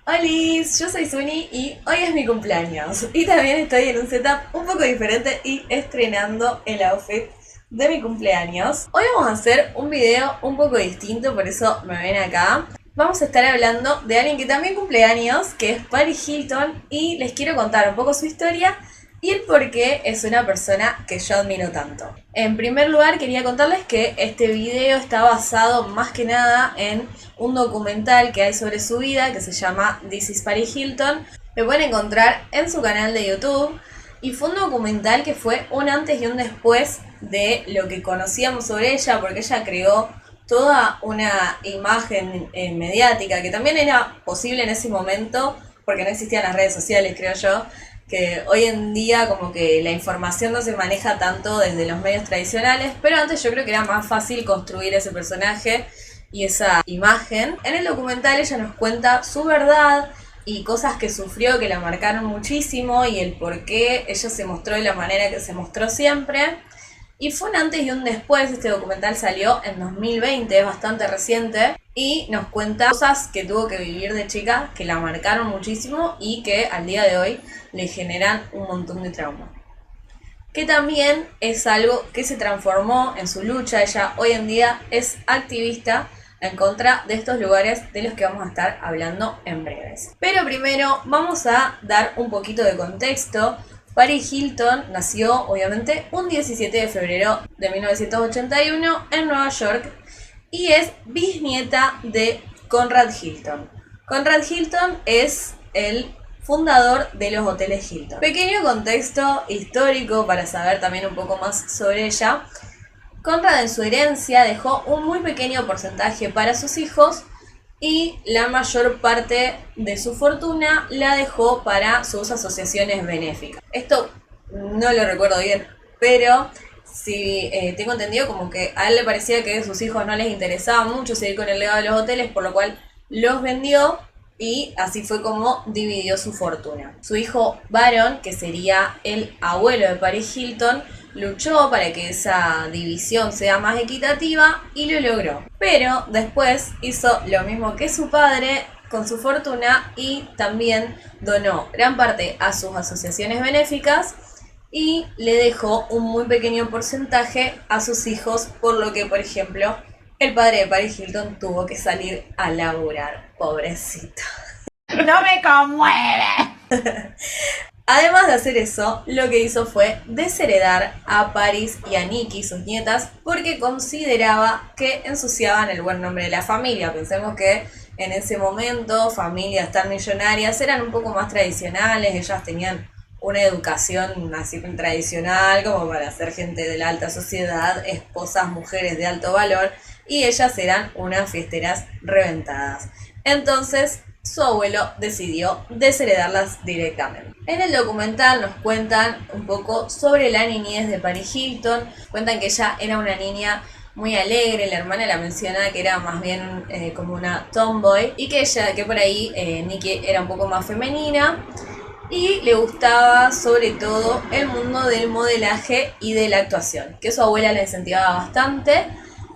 Hola, yo soy Suni y hoy es mi cumpleaños. Y también estoy en un setup un poco diferente y estrenando el outfit de mi cumpleaños. Hoy vamos a hacer un video un poco distinto, por eso me ven acá. Vamos a estar hablando de alguien que también cumple años, que es Paris Hilton, y les quiero contar un poco su historia y el por qué es una persona que yo admiro tanto. En primer lugar, quería contarles que este video está basado más que nada en un documental que hay sobre su vida que se llama This is Paris Hilton. Lo pueden encontrar en su canal de YouTube y fue un documental que fue un antes y un después de lo que conocíamos sobre ella, porque ella creó toda una imagen mediática que también era posible en ese momento porque no existían las redes sociales, creo yo, que hoy en día como que la información no se maneja tanto desde los medios tradicionales, pero antes yo creo que era más fácil construir ese personaje y esa imagen. En el documental ella nos cuenta su verdad y cosas que sufrió que la marcaron muchísimo y el por qué ella se mostró de la manera que se mostró siempre. Y fue un antes y un después. Este documental salió en 2020, es bastante reciente, y nos cuenta cosas que tuvo que vivir de chica que la marcaron muchísimo y que al día de hoy le generan un montón de trauma. Que también es algo que se transformó en su lucha. Ella hoy en día es activista en contra de estos lugares de los que vamos a estar hablando en breves. Pero primero vamos a dar un poquito de contexto. Paris Hilton nació, obviamente, un 17 de febrero de 1981 en Nueva York y es bisnieta de Conrad Hilton. Conrad Hilton es el fundador de los hoteles Hilton. Pequeño contexto histórico para saber también un poco más sobre ella. Conrad en su herencia dejó un muy pequeño porcentaje para sus hijos y la mayor parte de su fortuna la dejó para sus asociaciones benéficas. Esto no lo recuerdo bien, pero sí tengo entendido como que a él le parecía que a sus hijos no les interesaba mucho seguir con el legado de los hoteles, por lo cual los vendió y así fue como dividió su fortuna. Su hijo Baron, que sería el abuelo de Paris Hilton, luchó para que esa división sea más equitativa y lo logró. Pero después hizo lo mismo que su padre con su fortuna y también donó gran parte a sus asociaciones benéficas y le dejó un muy pequeño porcentaje a sus hijos, por lo que, por ejemplo, el padre de Paris Hilton tuvo que salir a laburar. Pobrecito. ¡No me conmueve! Además de hacer eso, lo que hizo fue desheredar a Paris y a Nikki, sus nietas, porque consideraba que ensuciaban el buen nombre de la familia. Pensemos que en ese momento familias tan millonarias eran un poco más tradicionales, ellas tenían una educación así tradicional como para ser gente de la alta sociedad, esposas, mujeres de alto valor, y ellas eran unas fiesteras reventadas. Entonces su abuelo decidió desheredarlas directamente. En el documental nos cuentan un poco sobre la niñez de Paris Hilton. Cuentan que ella era una niña muy alegre, la hermana la menciona que era más bien como una tomboy, y que ella, que por ahí Nikki era un poco más femenina y le gustaba sobre todo el mundo del modelaje y de la actuación, que su abuela la incentivaba bastante,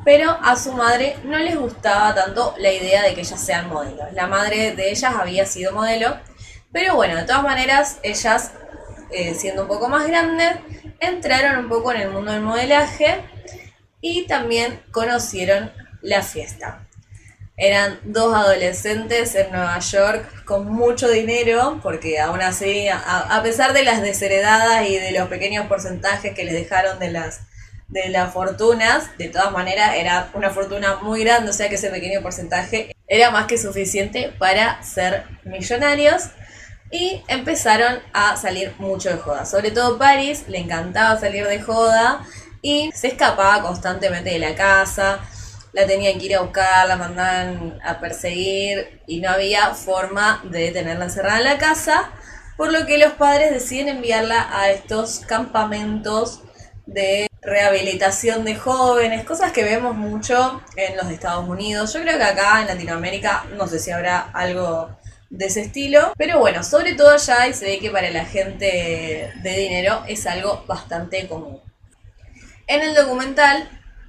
pero a su madre no les gustaba tanto la idea de que ellas sean modelos. La madre de ellas había sido modelo, pero bueno, de todas maneras, ellas, siendo un poco más grandes, entraron un poco en el mundo del modelaje y también conocieron la fiesta. Eran dos adolescentes en Nueva York con mucho dinero, porque aún así, a pesar de las desheredadas y de los pequeños porcentajes que les dejaron de las fortunas, de todas maneras era una fortuna muy grande, o sea que ese pequeño porcentaje era más que suficiente para ser millonarios. Y empezaron a salir mucho de joda. Sobre todo Paris le encantaba salir de joda y se escapaba constantemente de la casa. La tenían que ir a buscar, la mandaban a perseguir y no había forma de tenerla encerrada en la casa, por lo que los padres deciden enviarla a estos campamentos de rehabilitación de jóvenes, cosas que vemos mucho en los Estados Unidos. Yo creo que acá en Latinoamérica no sé si habrá algo de ese estilo, pero bueno, sobre todo allá, y se ve que para la gente de dinero es algo bastante común. En el documental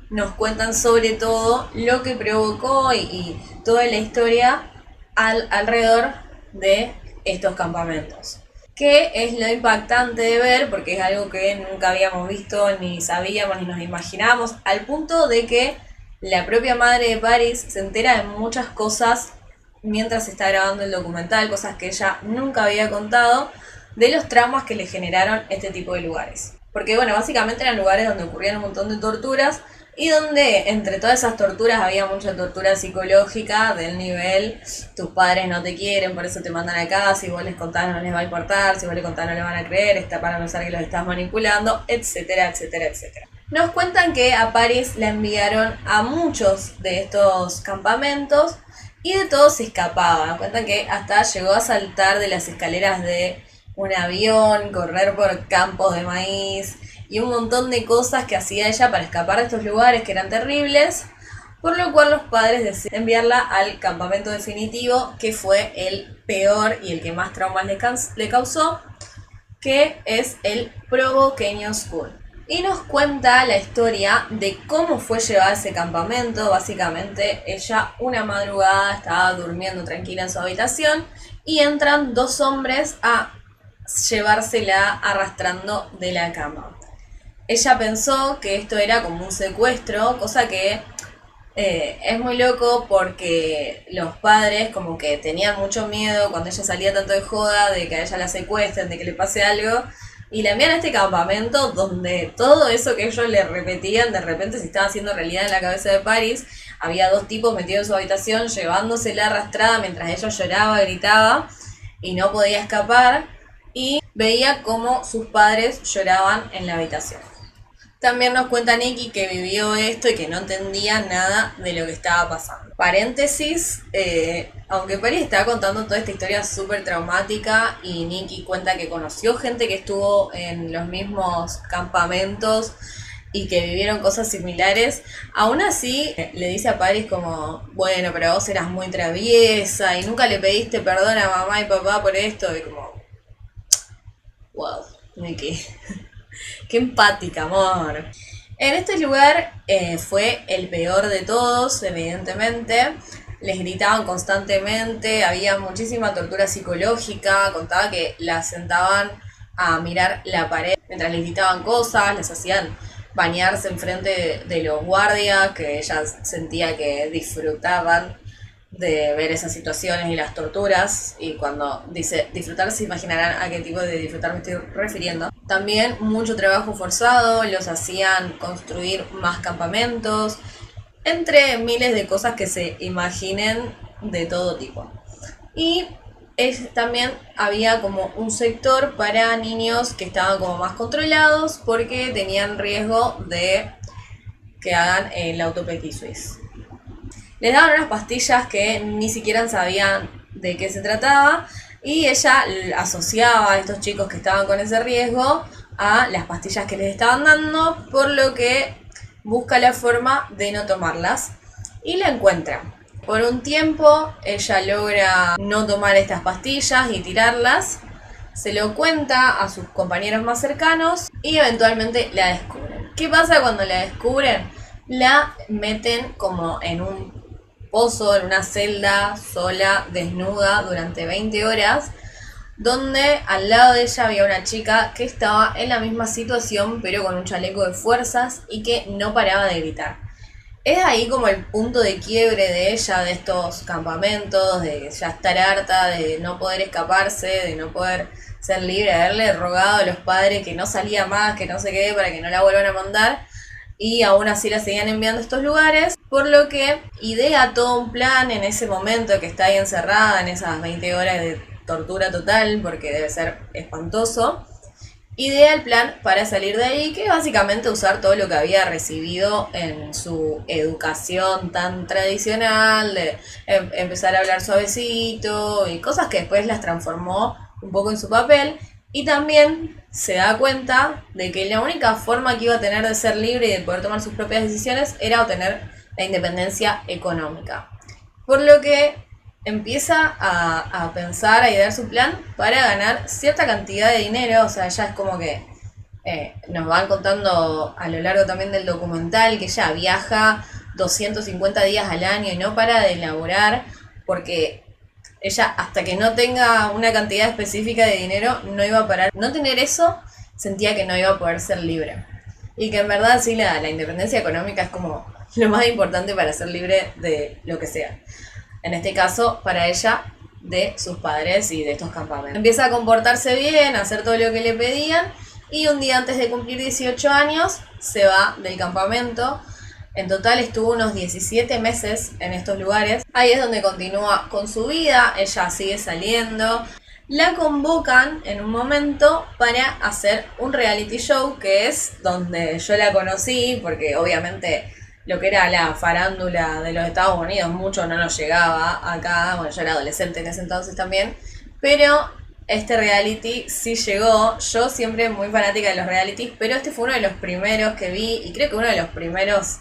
nos cuentan sobre todo lo que provocó y toda la historia alrededor de estos campamentos. Que es lo impactante de ver, porque es algo que nunca habíamos visto, ni sabíamos, ni nos imaginábamos, al punto de que la propia madre de Paris se entera de muchas cosas mientras está grabando el documental, cosas que ella nunca había contado, de los traumas que le generaron este tipo de lugares. Porque bueno, básicamente eran lugares donde ocurrían un montón de torturas y donde entre todas esas torturas había mucha tortura psicológica del nivel tus padres no te quieren, por eso te mandan acá, si vos les contás no les va a importar, si vos les contás no les van a creer, está para pensar que los estás manipulando, etcétera, etcétera, etcétera. Nos cuentan que a Paris la enviaron a muchos de estos campamentos y de todos se escapaba. Nos cuentan que hasta llegó a saltar de las escaleras de un avión, correr por campos de maíz y un montón de cosas que hacía ella para escapar de estos lugares que eran terribles, por lo cual los padres deciden enviarla al campamento definitivo, que fue el peor y el que más traumas le causó, que es el Provo Canyon School. Y nos cuenta la historia de cómo fue llevada a ese campamento. Básicamente ella una madrugada estaba durmiendo tranquila en su habitación y entran dos hombres a llevársela arrastrando de la cama. Ella pensó que esto era como un secuestro, cosa que es muy loco porque los padres como que tenían mucho miedo cuando ella salía tanto de joda, de que a ella la secuestren, de que le pase algo, y la envían a este campamento donde todo eso que ellos le repetían de repente se estaba haciendo realidad en la cabeza de Paris. Había dos tipos metidos en su habitación llevándosela arrastrada mientras ella lloraba, gritaba y no podía escapar, y veía cómo sus padres lloraban en la habitación. También nos cuenta Nikki que vivió esto y que no entendía nada de lo que estaba pasando. Paréntesis, aunque Paris está contando toda esta historia súper traumática y Nikki cuenta que conoció gente que estuvo en los mismos campamentos y que vivieron cosas similares, aún así le dice a Paris como, bueno, pero vos eras muy traviesa y nunca le pediste perdón a mamá y papá por esto, y como, wow, Nikki. Qué empática, amor. En este lugar fue el peor de todos, evidentemente. Les gritaban constantemente, había muchísima tortura psicológica. Contaba que las sentaban a mirar la pared mientras les gritaban cosas, les hacían bañarse enfrente de los guardias, que ella sentía que disfrutaban de ver esas situaciones y las torturas. Y cuando dice disfrutar, se imaginarán a qué tipo de disfrutar me estoy refiriendo. También mucho trabajo forzado, los hacían construir más campamentos, entre miles de cosas que se imaginen de todo tipo. Y también había como un sector para niños que estaban como más controlados porque tenían riesgo de que hagan el autopeti suisse. Les daban unas pastillas que ni siquiera sabían de qué se trataba y ella asociaba a estos chicos que estaban con ese riesgo a las pastillas que les estaban dando, por lo que busca la forma de no tomarlas y la encuentra. Por un tiempo ella logra no tomar estas pastillas y tirarlas, se lo cuenta a sus compañeros más cercanos y eventualmente la descubren. ¿Qué pasa cuando la descubren? La meten como en un pozo, en una celda sola, desnuda, durante 20 horas, donde al lado de ella había una chica que estaba en la misma situación, pero con un chaleco de fuerzas y que no paraba de gritar. Es ahí como el punto de quiebre de ella, de estos campamentos, de ya estar harta, de no poder escaparse, de no poder ser libre, de haberle rogado a los padres que no salía más, que no se quede para que no la vuelvan a mandar, y aún así la seguían enviando a estos lugares, por lo que idea todo un plan en ese momento que está ahí encerrada en esas 20 horas de tortura total, porque debe ser espantoso. Idea el plan para salir de ahí, que es básicamente usar todo lo que había recibido en su educación tan tradicional, de empezar a hablar suavecito y cosas que después las transformó un poco en su papel. Y también se da cuenta de que la única forma que iba a tener de ser libre y de poder tomar sus propias decisiones era obtener la independencia económica. Por lo que empieza a pensar, a idear su plan para ganar cierta cantidad de dinero. O sea, ya es como que nos van contando a lo largo también del documental que ella viaja 250 días al año y no para de laburar, porque ella hasta que no tenga una cantidad específica de dinero no iba a parar. No tener eso sentía que no iba a poder ser libre. Y que en verdad sí la independencia económica es como lo más importante para ser libre de lo que sea. En este caso, para ella, de sus padres y de estos campamentos. Empieza a comportarse bien, a hacer todo lo que le pedían y un día antes de cumplir 18 años se va del campamento. En total estuvo unos 17 meses en estos lugares. Ahí es donde continúa con su vida, ella sigue saliendo. La convocan en un momento para hacer un reality show, que es donde yo la conocí, porque obviamente lo que era la farándula de los Estados Unidos mucho no nos llegaba acá. Bueno, yo era adolescente en ese entonces también, pero este reality sí llegó. Yo siempre muy fanática de los realities, pero este fue uno de los primeros que vi, y creo que uno de los primeros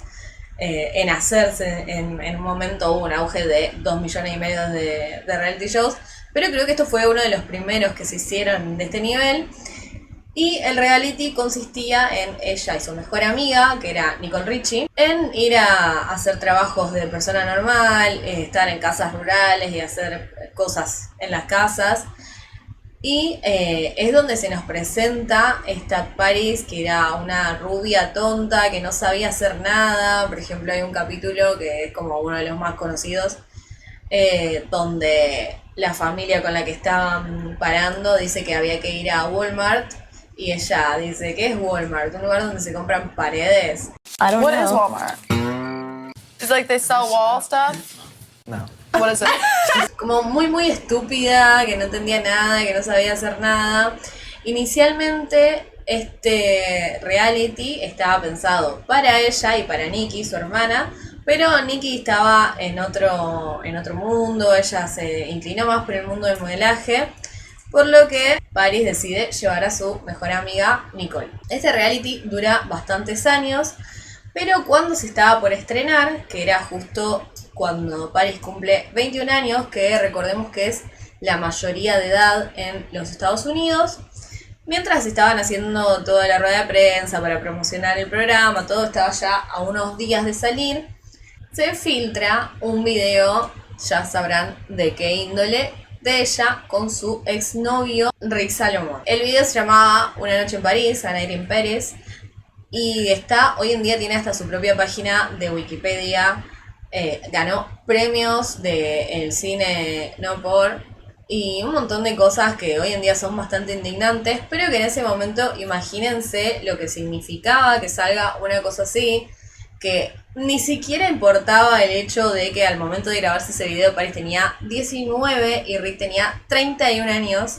en hacerse. En un momento hubo un auge de 2,5 millones de reality shows, pero creo que esto fue uno de los primeros que se hicieron de este nivel. Y el reality consistía en ella y su mejor amiga, que era Nicole Richie, en ir a hacer trabajos de persona normal, estar en casas rurales y hacer cosas en las casas. Y es donde se nos presenta esta Paris, que era una rubia tonta, que no sabía hacer nada. Por ejemplo, hay un capítulo que es como uno de los más conocidos, donde la familia con la que estaban parando dice que había que ir a Walmart. Y ella dice, ¿qué es Walmart? Un lugar donde se compran paredes. I don't What know. is Walmart? It's like they sell wall stuff? No. What is it? Como muy estúpida, que no entendía nada, que no sabía hacer nada. Inicialmente este reality estaba pensado para ella y para Nikki, su hermana, pero Nikki estaba en otro mundo. Ella se inclinó más por el mundo del modelaje, por lo que Paris decide llevar a su mejor amiga Nicole. Este reality dura bastantes años, pero cuando se estaba por estrenar, que era justo cuando Paris cumple 21 años, que recordemos que es la mayoría de edad en los Estados Unidos, mientras estaban haciendo toda la rueda de prensa para promocionar el programa, todo estaba ya a unos días de salir, se filtra un video, ya sabrán de qué índole, de ella con su exnovio Rick Salomón. El video se llamaba Una noche en París, A Night in Paris, y hoy en día tiene hasta su propia página de Wikipedia. Ganó premios del cine no por y un montón de cosas que hoy en día son bastante indignantes, pero que en ese momento imagínense lo que significaba que salga una cosa así, que ni siquiera importaba el hecho de que al momento de grabarse ese video Paris tenía 19 y Rick tenía 31 años,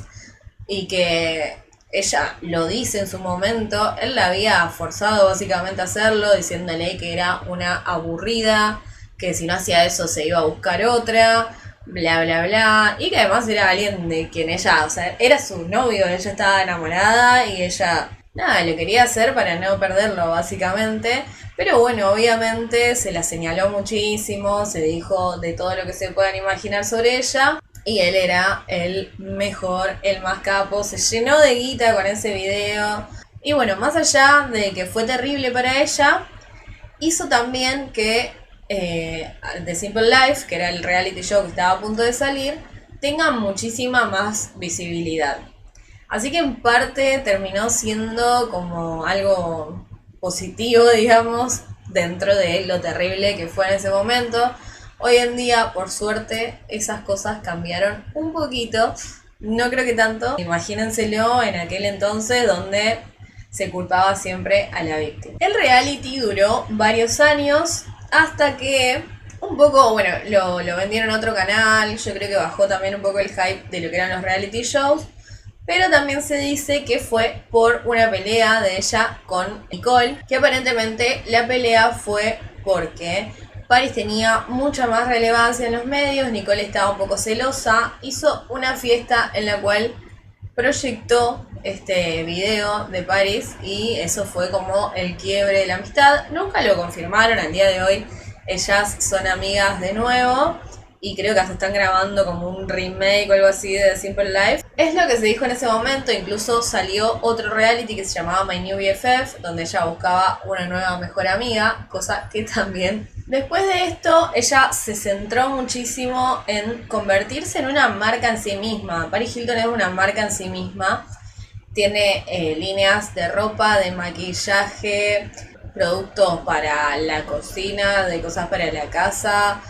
y que ella lo dice en su momento, él la había forzado básicamente a hacerlo, diciéndole que era una aburrida, que si no hacía eso se iba a buscar otra, bla bla bla, y que además era alguien de quien ella, o sea, era su novio, ella estaba enamorada y ella, nada, le quería hacer para no perderlo básicamente. Pero bueno, obviamente se la señaló muchísimo, se dijo de todo lo que se puedan imaginar sobre ella, y él era el mejor, el más capo, se llenó de guita con ese video. Y bueno, más allá de que fue terrible para ella, hizo también que The Simple Life, que era el reality show que estaba a punto de salir, tenga muchísima más visibilidad. Así que en parte terminó siendo como algo positivo, digamos, dentro de lo terrible que fue en ese momento. Hoy en día, por suerte, esas cosas cambiaron un poquito. No creo que tanto. Imagínenselo en aquel entonces donde se culpaba siempre a la víctima. El reality duró varios años hasta que un poco, bueno, lo vendieron a otro canal. Yo creo que bajó también un poco el hype de lo que eran los reality shows. Pero también se dice que fue por una pelea de ella con Nicole, que aparentemente la pelea fue porque Paris tenía mucha más relevancia en los medios, Nicole estaba un poco celosa, hizo una fiesta en la cual proyectó este video de Paris y eso fue como el quiebre de la amistad. Nunca lo confirmaron, al día de hoy ellas son amigas de nuevo. Y creo que hasta están grabando como un remake o algo así de The Simple Life. Es lo que se dijo en ese momento. Incluso salió otro reality que se llamaba My New BFF, donde ella buscaba una nueva mejor amiga, cosa que también Después de esto, ella se centró muchísimo en convertirse en una marca en sí misma. Paris Hilton es una marca en sí misma. Tiene líneas de ropa, de maquillaje, productos para la cocina, de cosas para la casa.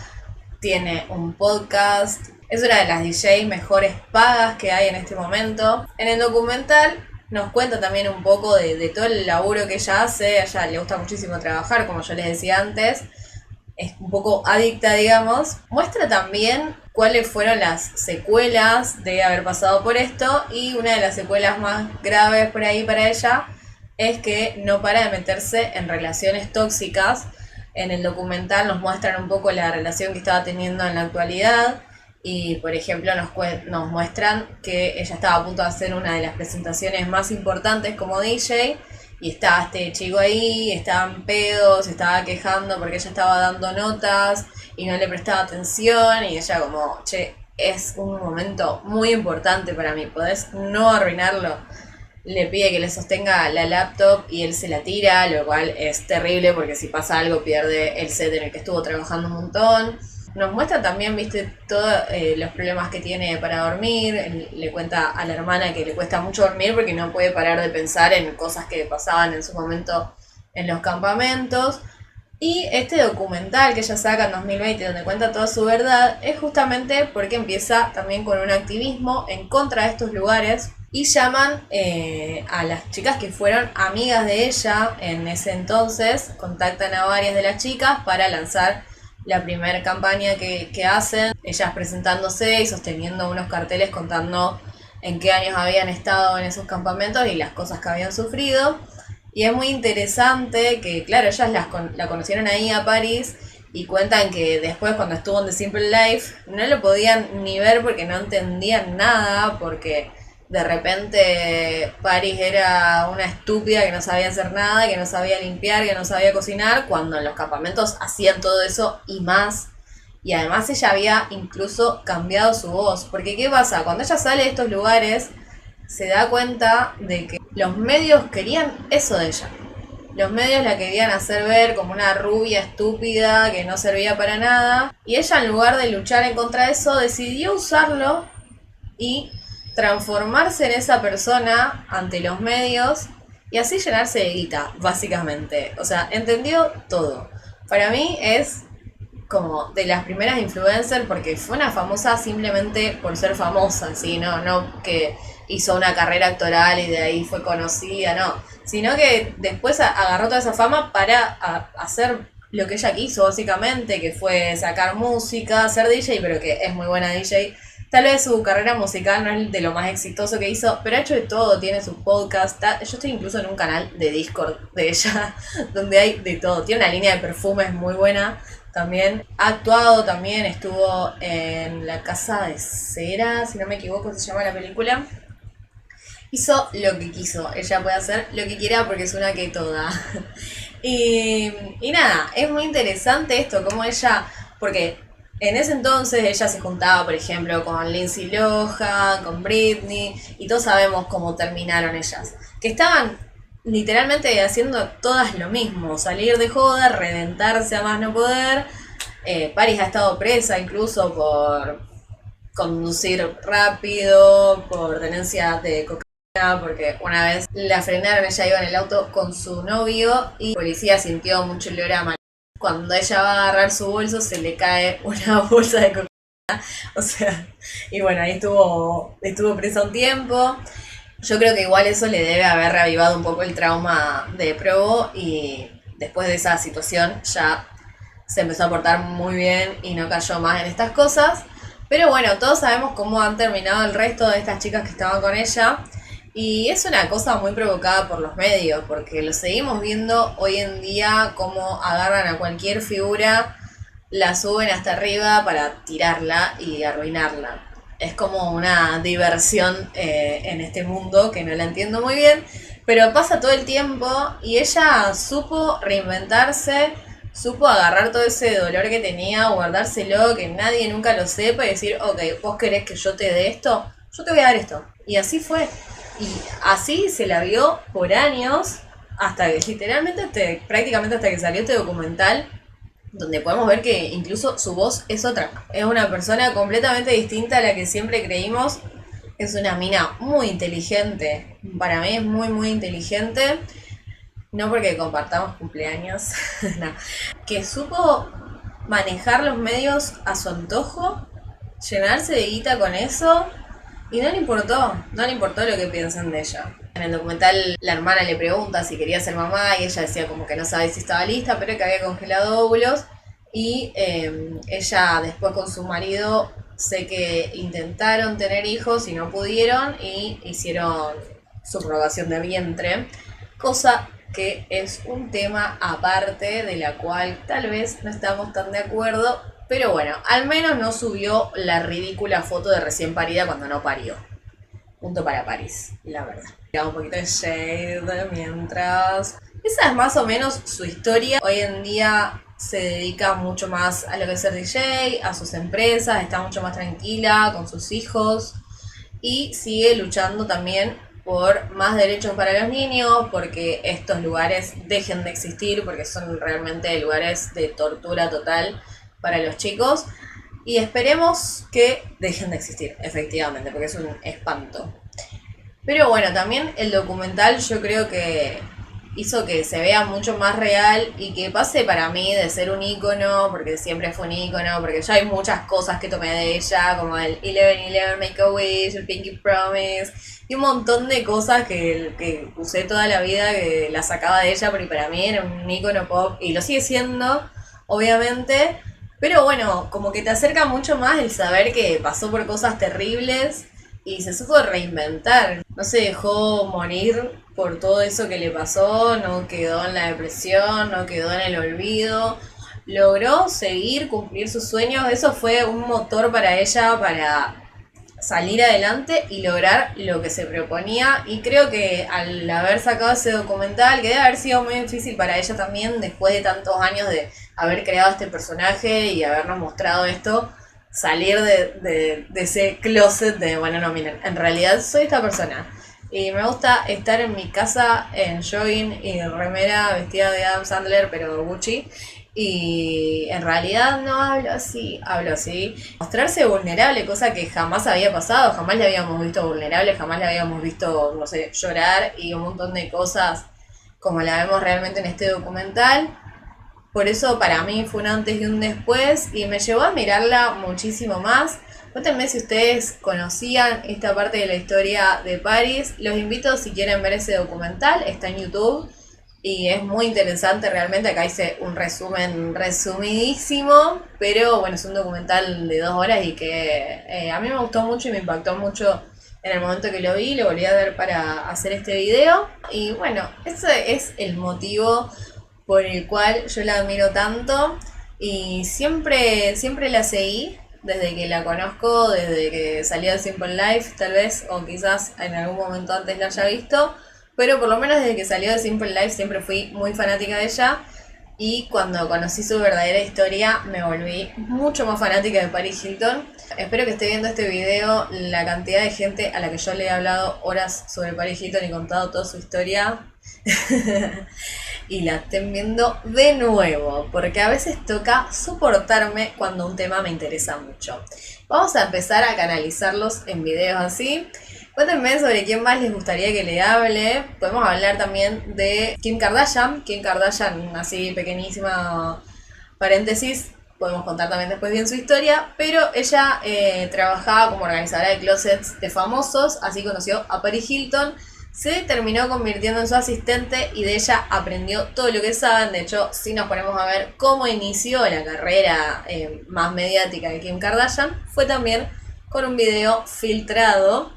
Tiene un podcast. Es una de las DJs mejores pagas que hay en este momento. En el documental nos cuenta también un poco de todo el laburo que ella hace. A ella le gusta muchísimo trabajar, como yo les decía antes. Es un poco adicta, digamos. Muestra también cuáles fueron las secuelas de haber pasado por esto, y una de las secuelas más graves por ahí para ella es que no para de meterse en relaciones tóxicas. En el documental nos muestran un poco la relación que estaba teniendo en la actualidad, y por ejemplo nos muestran que ella estaba a punto de hacer una de las presentaciones más importantes como DJ, y estaba este chico ahí, estaban pedos, se estaba quejando porque ella estaba dando notas y no le prestaba atención, y ella como, che, es un momento muy importante para mí, ¿podés no arruinarlo? Le pide que le sostenga la laptop y él se la tira, lo cual es terrible porque si pasa algo pierde el set en el que estuvo trabajando un montón. Nos muestra también, viste, todos los problemas que tiene para dormir. Él le cuenta a la hermana que le cuesta mucho dormir porque no puede parar de pensar en cosas que pasaban en su momento en los campamentos. Y este documental que ella saca en 2020, donde cuenta toda su verdad, es justamente porque empieza también con un activismo en contra de estos lugares, y llaman a las chicas que fueron amigas de ella en ese entonces, contactan a varias de las chicas para lanzar la primera campaña que hacen, ellas presentándose y sosteniendo unos carteles contando en qué años habían estado en esos campamentos y las cosas que habían sufrido. Y es muy interesante que, claro, ellas la conocieron ahí a Paris, y cuentan que después, cuando estuvo en The Simple Life, no lo podían ni ver porque no entendían nada, porque de repente Paris era una estúpida que no sabía hacer nada, que no sabía limpiar, que no sabía cocinar, cuando en los campamentos hacían todo eso y más. Y además ella había incluso cambiado su voz, porque ¿qué pasa? Cuando ella sale de estos lugares, se da cuenta de que los medios querían eso de ella. Los medios la querían hacer ver como una rubia estúpida que no servía para nada. Y ella, en lugar de luchar en contra de eso, decidió usarlo y transformarse en esa persona ante los medios, y así llenarse de guita, básicamente. O sea, entendió todo. Para mí es como de las primeras influencers, porque fue una famosa simplemente por ser famosa, ¿sí? No que hizo una carrera actoral y de ahí fue conocida, no. Sino que después agarró toda esa fama para hacer lo que ella quiso, básicamente, que fue sacar música, ser DJ, pero que es muy buena DJ. Tal vez su carrera musical no es de lo más exitoso que hizo, pero ha hecho de todo, tiene su podcast. Yo estoy incluso en un canal de Discord de ella, donde hay de todo. Tiene una línea de perfumes muy buena también. Ha actuado también, estuvo en La Casa de Cera, si no me equivoco se llama la película. Hizo lo que quiso, ella puede hacer lo que quiera porque es una que toda. Y nada, es muy interesante esto, como ella, porque en ese entonces ella se juntaba, por ejemplo, con Lindsay Lohan, con Britney, y todos sabemos cómo terminaron ellas. Que estaban literalmente haciendo todas lo mismo, salir de joda, reventarse a más no poder. Paris ha estado presa incluso por conducir rápido, por tenencia de cocaína, porque una vez la frenaron, ella iba en el auto con su novio y la policía sintió mucho olor a marihuana. Cuando ella va a agarrar su bolso se le cae una bolsa de cocaína, o sea, y bueno, ahí estuvo presa un tiempo. Yo creo que igual eso le debe haber reavivado un poco el trauma de Provo, y después de esa situación ya se empezó a portar muy bien y no cayó más en estas cosas. Pero bueno, todos sabemos cómo han terminado el resto de estas chicas que estaban con ella. Y es una cosa muy provocada por los medios, porque lo seguimos viendo hoy en día, cómo agarran a cualquier figura, la suben hasta arriba para tirarla y arruinarla. Es como una diversión en este mundo que no la entiendo muy bien, pero pasa todo el tiempo, y ella supo reinventarse, supo agarrar todo ese dolor que tenía, guardárselo, que nadie nunca lo sepa, y decir, ok, vos querés que yo te dé esto, yo te voy a dar esto. Y así fue. Y así se la vio por años, hasta que literalmente, prácticamente hasta que salió este documental, donde podemos ver que incluso su voz es otra. Es una persona completamente distinta a la que siempre creímos. Es una mina muy inteligente. Para mí es muy, muy inteligente. No porque compartamos cumpleaños, no. Que supo manejar los medios a su antojo, llenarse de guita con eso, y no le importó lo que piensen de ella. En el documental la hermana le pregunta si quería ser mamá y ella decía como que no sabía si estaba lista, pero que había congelado óvulos. Y ella después con su marido sé que intentaron tener hijos y no pudieron y hicieron subrogación de vientre, cosa que es un tema aparte de la cual tal vez no estamos tan de acuerdo, pero bueno, al menos no subió la ridícula foto de recién parida cuando no parió. Punto para Paris, la verdad. Un poquito de shade mientras... Esa es más o menos su historia. Hoy en día se dedica mucho más a lo que es ser DJ, a sus empresas, está mucho más tranquila con sus hijos y sigue luchando también por más derechos para los niños, porque estos lugares dejen de existir, porque son realmente lugares de tortura total para los chicos. Y esperemos que dejen de existir, efectivamente, porque es un espanto. Pero bueno, también el documental yo creo que hizo que se vea mucho más real y que pase para mí de ser un ícono, porque siempre fue un ícono, porque ya hay muchas cosas que tomé de ella, como el 11-11, Make a Wish, el Pinky Promise, y un montón de cosas que usé toda la vida, que la sacaba de ella, porque para mí era un ícono pop, y lo sigue siendo, obviamente, pero bueno, como que te acerca mucho más el saber que pasó por cosas terribles y se supo reinventar. No se dejó morir por todo eso que le pasó, no quedó en la depresión, no quedó en el olvido. Logró seguir, cumplir sus sueños. Eso fue un motor para ella para salir adelante y lograr lo que se proponía. Y creo que al haber sacado ese documental, que debe haber sido muy difícil para ella también, después de tantos años de haber creado este personaje y habernos mostrado esto, salir de ese closet de, bueno, no, miren, en realidad soy esta persona. Y me gusta estar en mi casa en jogging y remera vestida de Adam Sandler, pero Gucci. Y en realidad no hablo así, hablo así. Mostrarse vulnerable, cosa que jamás había pasado, jamás le habíamos visto vulnerable, jamás le habíamos visto, no sé, llorar y un montón de cosas como la vemos realmente en este documental. Por eso para mí fue un antes y un después y me llevó a mirarla muchísimo más. Cuéntenme si ustedes conocían esta parte de la historia de Paris. Los invito, si quieren ver ese documental, está en YouTube y es muy interesante realmente. Acá hice un resumen resumidísimo, pero bueno, es un documental de 2 horas y que a mí me gustó mucho y me impactó mucho en el momento que lo vi. Lo volví a ver para hacer este video y bueno, ese es el motivo por el cual yo la admiro tanto y siempre la seguí desde que la conozco, desde que salió de Simple Life tal vez, o quizás en algún momento antes la haya visto, pero por lo menos desde que salió de Simple Life siempre fui muy fanática de ella y cuando conocí su verdadera historia me volví mucho más fanática de Paris Hilton. Espero que esté viendo este video la cantidad de gente a la que yo le he hablado horas sobre Paris Hilton y contado toda su historia y la estén viendo de nuevo, porque a veces toca soportarme cuando un tema me interesa mucho. Vamos a empezar a canalizarlos en videos así. Cuéntenme sobre quién más les gustaría que le hable. Podemos hablar también de Kim Kardashian. Kim Kardashian, así pequeñísima paréntesis, podemos contar también después bien su historia, pero ella trabajaba como organizadora de closets de famosos, así conoció a Paris Hilton. Se terminó convirtiendo en su asistente y de ella aprendió todo lo que saben. De hecho, si nos ponemos a ver cómo inició la carrera más mediática de Kim Kardashian, fue también con un video filtrado,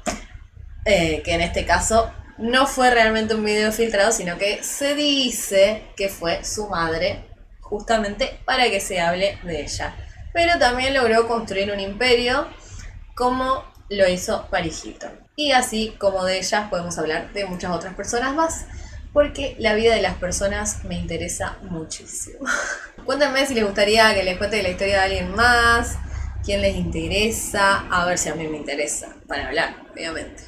que en este caso no fue realmente un video filtrado, sino que se dice que fue su madre, justamente para que se hable de ella. Pero también logró construir un imperio como lo hizo Paris Hilton. Y así como de ellas podemos hablar de muchas otras personas más, porque la vida de las personas me interesa muchísimo. Cuéntenme si les gustaría que les cuente la historia de alguien más, quién les interesa, a ver si a mí me interesa para hablar, obviamente.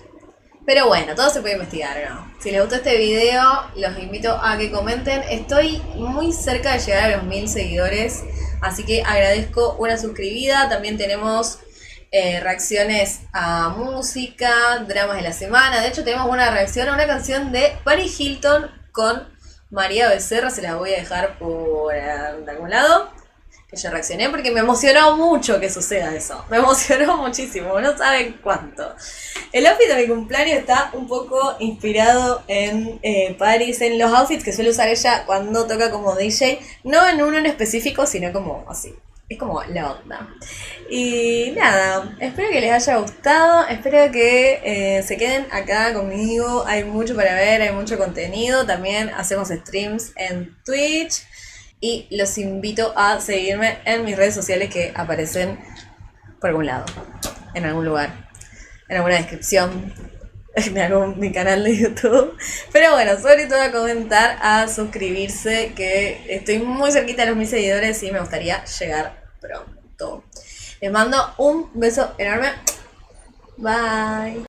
Pero bueno, todo se puede investigar, ¿no? Si les gustó este video, los invito a que comenten. Estoy muy cerca de llegar a los 1000 seguidores. Así que agradezco una suscribida. También tenemos reacciones a música, dramas de la semana. De hecho, tenemos una reacción a una canción de Paris Hilton con María Becerra. Se las voy a dejar por algún lado. Que yo reaccioné porque me emocionó mucho que suceda eso. Me emocionó muchísimo, no saben cuánto. El outfit de mi cumpleaños está un poco inspirado en Paris, en los outfits que suele usar ella cuando toca como DJ. No en uno en específico, sino como así. Es como la onda. Y nada, espero que les haya gustado. Espero que se queden acá conmigo. Hay mucho para ver, hay mucho contenido. También hacemos streams en Twitch. Y los invito a seguirme en mis redes sociales que aparecen por algún lado, en algún lugar, en alguna descripción, en mi canal de YouTube. Pero bueno, sobre todo a comentar, a suscribirse, que estoy muy cerquita de los 1000 seguidores y me gustaría llegar pronto. Les mando un beso enorme. Bye.